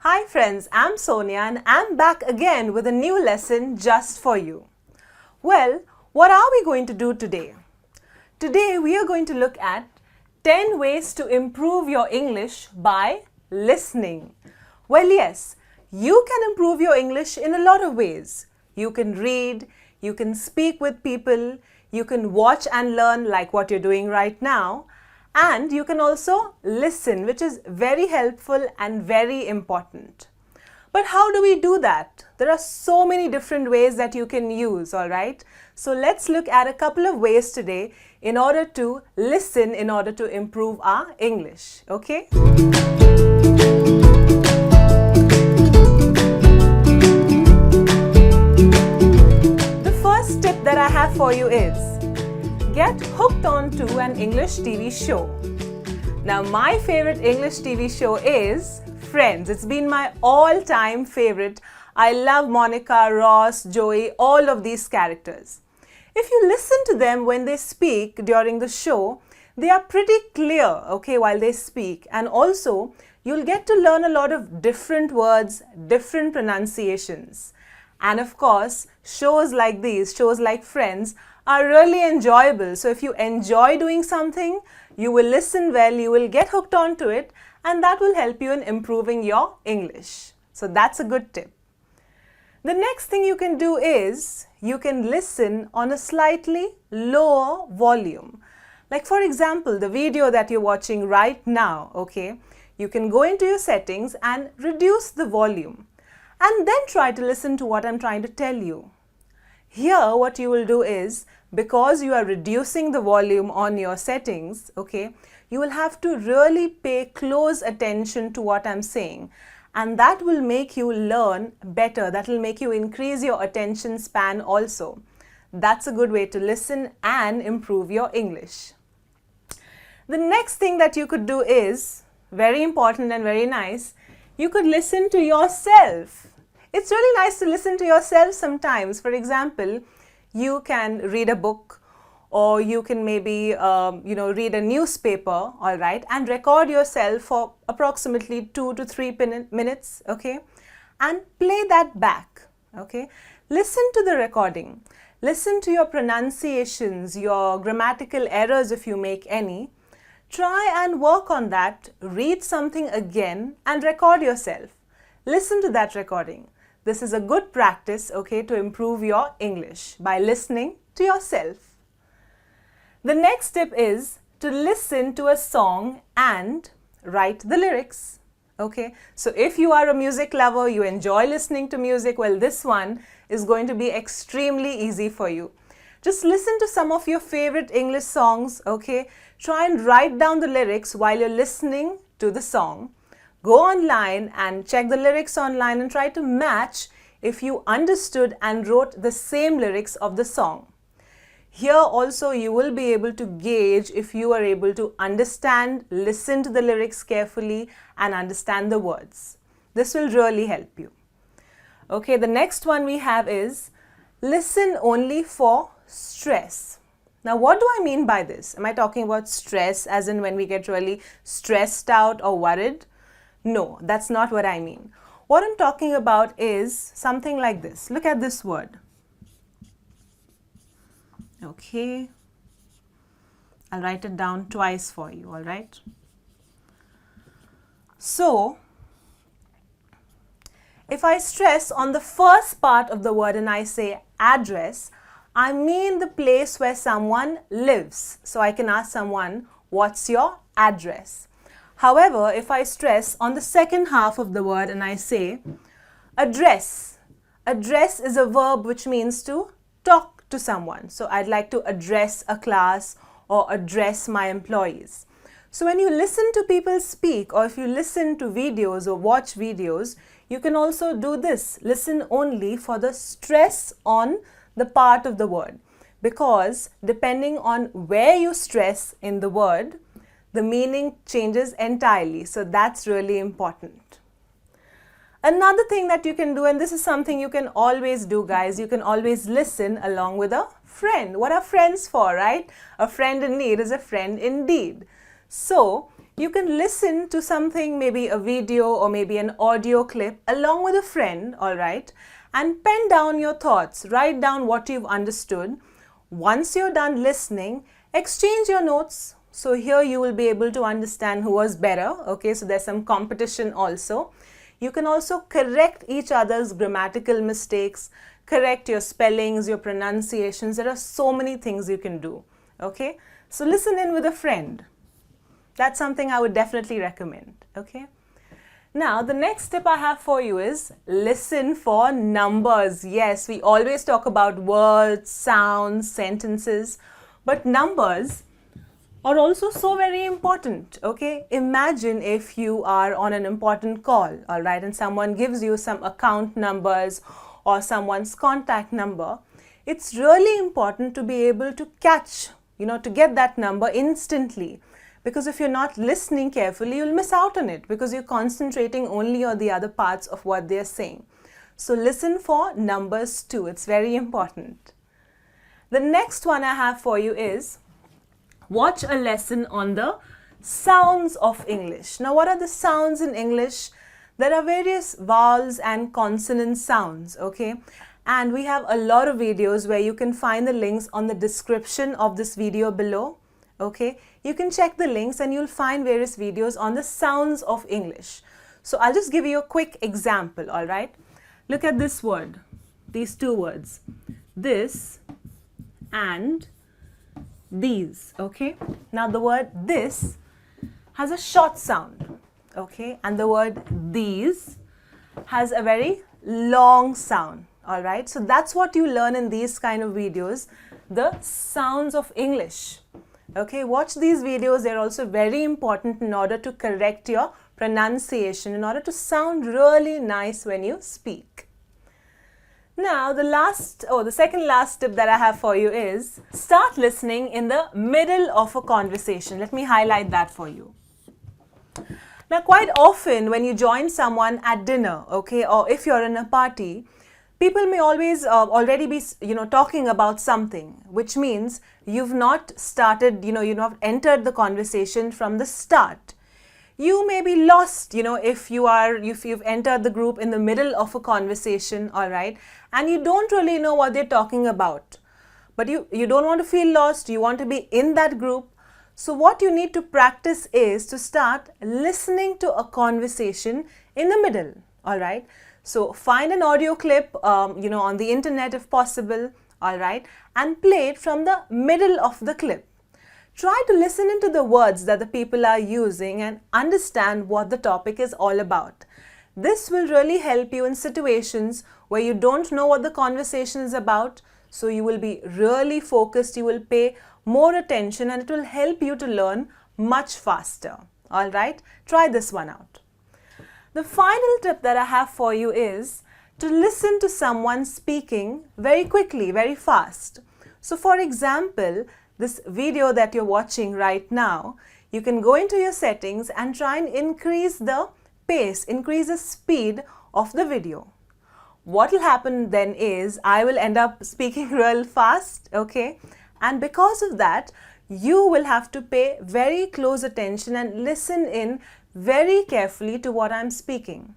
Hi friends, I'm Sonia and I'm back again with a new lesson just for you. Well, what are we going to do today? Today we are going to look at 10 ways to improve your English by listening. Well, yes, you can improve your English in a lot of ways. You can read, you can speak with people, you can watch and learn like what you're doing right now, and you can also listen, which is very helpful and very important. But how do we do that? There are so many different ways that you can use, alright? So let's look at a couple of ways today in order to listen, in order to improve our English, okay? The first tip that I have for you is get hooked on to an English TV show. Now, my favorite English TV show is Friends. It's been my all-time favorite. I love Monica, Ross, Joey, all of these characters. If you listen to them when they speak during the show, they are pretty clear, okay, while they speak. And also, you'll get to learn a lot of different words, different pronunciations. And of course, shows like these, shows like Friends, are really enjoyable. So if you enjoy doing something, you will listen well, you will get hooked onto it, and that will help you in improving your English. So that's a good tip. The next thing you can do is you can listen on a slightly lower volume. Like for example, the video that you're watching right now, okay? You can go into your settings and reduce the volume and then try to listen to what I'm trying to tell you. Here, what you will do is, because you are reducing the volume on your settings, okay, you will have to really pay close attention to what I'm saying. And that will make you learn better. That will make you increase your attention span also. That's a good way to listen and improve your English. The next thing that you could do is, very important and very nice, you could listen to yourself. It's really nice to listen to yourself sometimes. For example, you can read a book or you can maybe read a newspaper, all right, and record yourself for approximately 2 to 3 minutes, okay, and play that back, okay. Listen to the recording. Listen to your pronunciations, your grammatical errors if you make any. Try and work on that. Read something again and record yourself. Listen to that recording. This is a good practice, okay, to improve your English by listening to yourself. The next tip is to listen to a song and write the lyrics, okay. So if you are a music lover, you enjoy listening to music, well, this one is going to be extremely easy for you. Just listen to some of your favorite English songs, okay. Try and write down the lyrics while you're listening to the song. Go online and check the lyrics online and try to match if you understood and wrote the same lyrics of the song. Here also you will be able to gauge if you are able to understand, listen to the lyrics carefully and understand the words. This will really help you. Okay, the next one we have is listen only for stress. Now, what do I mean by this? Am I talking about stress as in when we get really stressed out or worried? No, that's not what I mean. What I'm talking about is something like this. Look at this word. Okay. I'll write it down twice for you, all right? So, if I stress on the first part of the word and I say address, I mean the place where someone lives. So I can ask someone, what's your address? However, if I stress on the second half of the word and I say address, address is a verb which means to talk to someone. So I'd like to address a class or address my employees. So when you listen to people speak or if you listen to videos or watch videos, you can also do this. Listen only for the stress on the part of the word, because depending on where you stress in the word, the meaning changes entirely. So that's really important. Another thing that you can do, and this is something you can always do, guys, you can always listen along with a friend. What are friends for, right? A friend in need is a friend indeed. So You can listen to something, maybe a video or maybe an audio clip along with a friend, all right, and pen down your thoughts, write down what you've understood. Once you're done listening, exchange your notes. So here you will be able to understand who was better, okay, so there's some competition also. You can also correct each other's grammatical mistakes, correct your spellings, your pronunciations. There are so many things you can do, okay. So listen in with a friend. That's something I would definitely recommend, okay? Now, the next tip I have for you is listen for numbers. Yes, we always talk about words, sounds, sentences, but numbers are also so very important, okay? Imagine if you are on an important call, all right, and someone gives you some account numbers or someone's contact number. It's really important to be able to catch, to get that number instantly. Because if you're not listening carefully, you'll miss out on it because you're concentrating only on the other parts of what they're saying. So listen for numbers too. It's very important. The next one I have for you is watch a lesson on the sounds of English. Now, what are the sounds in English? There are various vowels and consonant sounds, okay? And we have a lot of videos where you can find the links on the description of this video below. Okay, you can check the links and you'll find various videos on the sounds of English. So I'll just give you a quick example, all right? Look at this word, these two words, this and these, okay? Now the word this has a short sound, okay? And the word these has a very long sound, all right? So that's what you learn in these kind of videos, the sounds of English. Okay, watch these videos. They're also very important in order to correct your pronunciation, in order to sound really nice when you speak. Now, the second last tip that I have for you is start listening in the middle of a conversation. Let me highlight that for you. Now, quite often when you join someone at dinner, okay, or if you're in a party, people may always already be, talking about something, which means you've not started, you've not entered the conversation from the start. You may be lost, if you've entered the group in the middle of a conversation, all right, and you don't really know what they're talking about. But you don't want to feel lost, you want to be in that group. So what you need to practice is to start listening to a conversation in the middle, all right. So find an audio clip, on the internet if possible, all right, and play it from the middle of the clip. Try to listen into the words that the people are using and understand what the topic is all about. This will really help you in situations where you don't know what the conversation is about, so you will be really focused, you will pay more attention, and it will help you to learn much faster, all right. Try this one out. The final tip that I have for you is to listen to someone speaking very quickly, very fast. So for example, this video that you're watching right now, you can go into your settings and try and increase the pace, increase the speed of the video. What will happen then is I will end up speaking real fast, okay? And because of that, you will have to pay very close attention and listen in very carefully to what I'm speaking.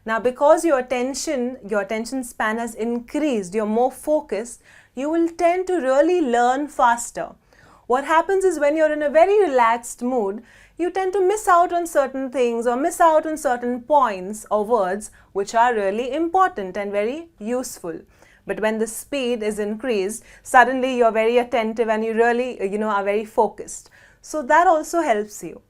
Now, because your attention span has increased, you're more focused, you will tend to really learn faster. What happens is when you're in a very relaxed mood, you tend to miss out on certain things or miss out on certain points or words which are really important and very useful. But when the speed is increased, suddenly you're very attentive and you really, are very focused. So that also helps you.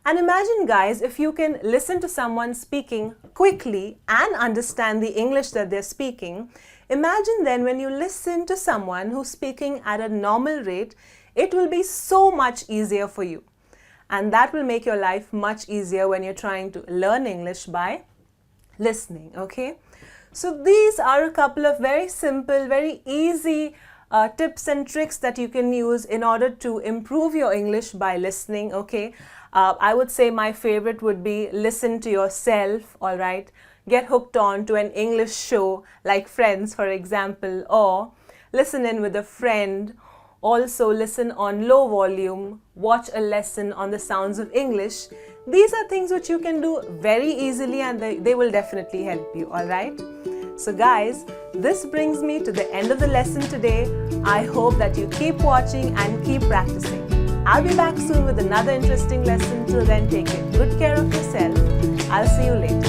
And imagine, guys, if you can listen to someone speaking quickly and understand the English that they're speaking, imagine then when you listen to someone who's speaking at a normal rate, it will be so much easier for you. And that will make your life much easier when you're trying to learn English by listening, okay? So these are a couple of very simple, very easy tips and tricks that you can use in order to improve your English by listening, okay? I would say my favorite would be listen to yourself, all right? Get hooked on to an English show like Friends, for example, or listen in with a friend, Also listen on low volume, watch a lesson on the sounds of English. These are things which you can do very easily and they will definitely help you, alright? So guys, this brings me to the end of the lesson today. I hope that you keep watching and keep practicing. I'll be back soon with another interesting lesson. Till then, take good care of yourself. I'll see you later.